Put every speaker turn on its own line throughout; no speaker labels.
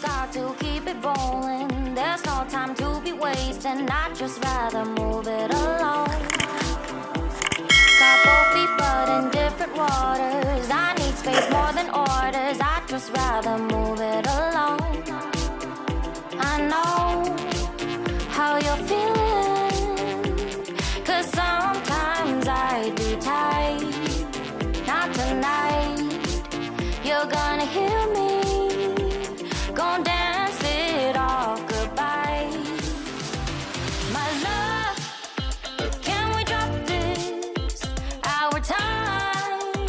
got to keep it rolling. There's no time to be wasting. I'd just rather move it along. Couple feet but in different waters. I need space more than orders. I'd just rather move it along. I know how you're feeling, 'cause sometimes I do tight. Not tonight. You're gonna hear me. Gonna dance it off goodbye. My love, can we drop this? Our time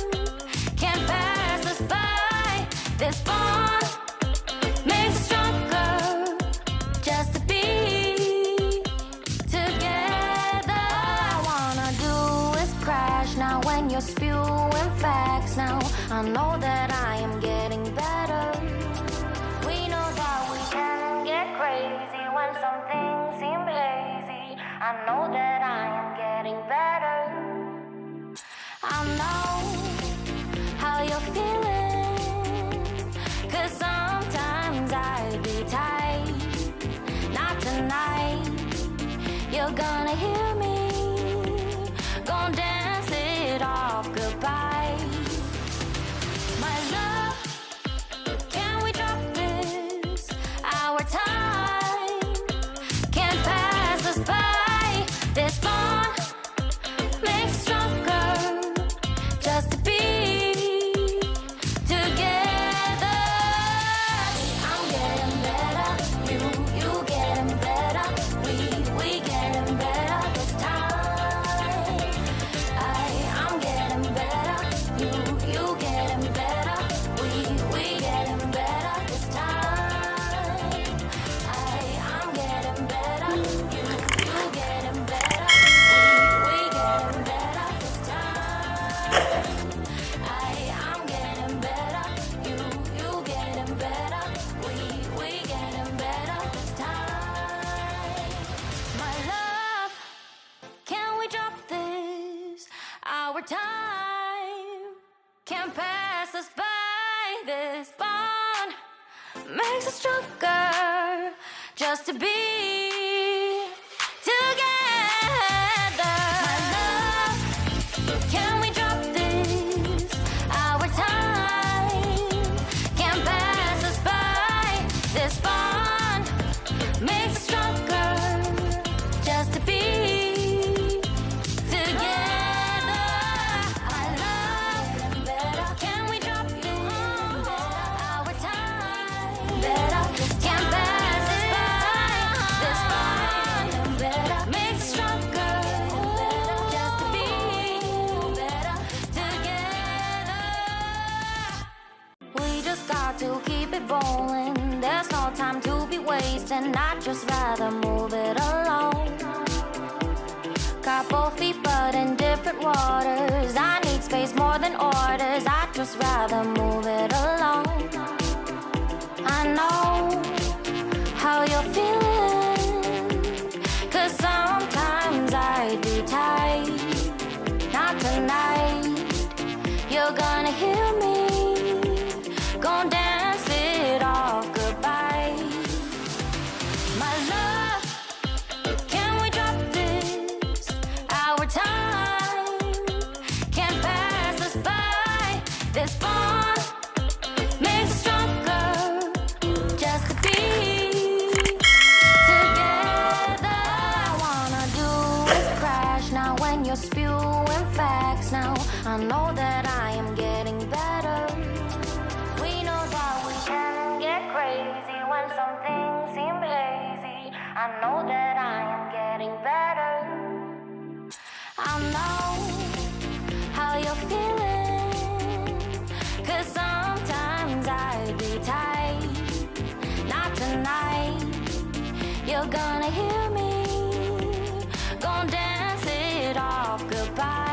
can't pass us by. This bond makes us stronger just to be together. All I wanna do is crash now when you're spewing facts. Now I know that I am getting better. We know that we can get crazy when some things seem hazy. I know that I am getting better. I know how you're feeling, 'cause sometimes I be tight. Not tonight. You're gonna hear me. Gonna dance it off goodbye. My love, can we drop this? Our time can't pass us by. This bond makes us stronger just to be together. I'm getting better, you getting better. We getting better this time. I'm getting better, you getting better. We getting better this time. I'm getting better, you getting better. We getting better this time. I'm getting better, you getting better. We getting better this time. My love, can we drop this? Our time can't pass us by. This bond makes us stronger just to be together. My love, can we drop this? Our time can't pass us by. This bond makes us stronger just to be together. I love better. Can we drop this? Our time better can't pass us by. This bond better makes us stronger just to be better together. We just got to keep it rolling. There's no time to be wasting. I'd just rather move it along. Couple feet but in different waters. I need space more than orders. I'd just rather move it along. I know how you're feeling, 'cause sometimes I do tight. Not tonight. You're gonna hear me. Gonna dance it off goodbye. My love, can we drop this? Our time can't pass us by. This bond makes us stronger just to be together. All I wanna do is crash now when you're spewing facts. Now I know that I am getting better. We know that we can get crazy when some things seem hazy. I know that I am getting better. I know how you're feeling, 'cause sometimes I be tight. Not tonight. You're gonna hear me. Gonna dance it off goodbye.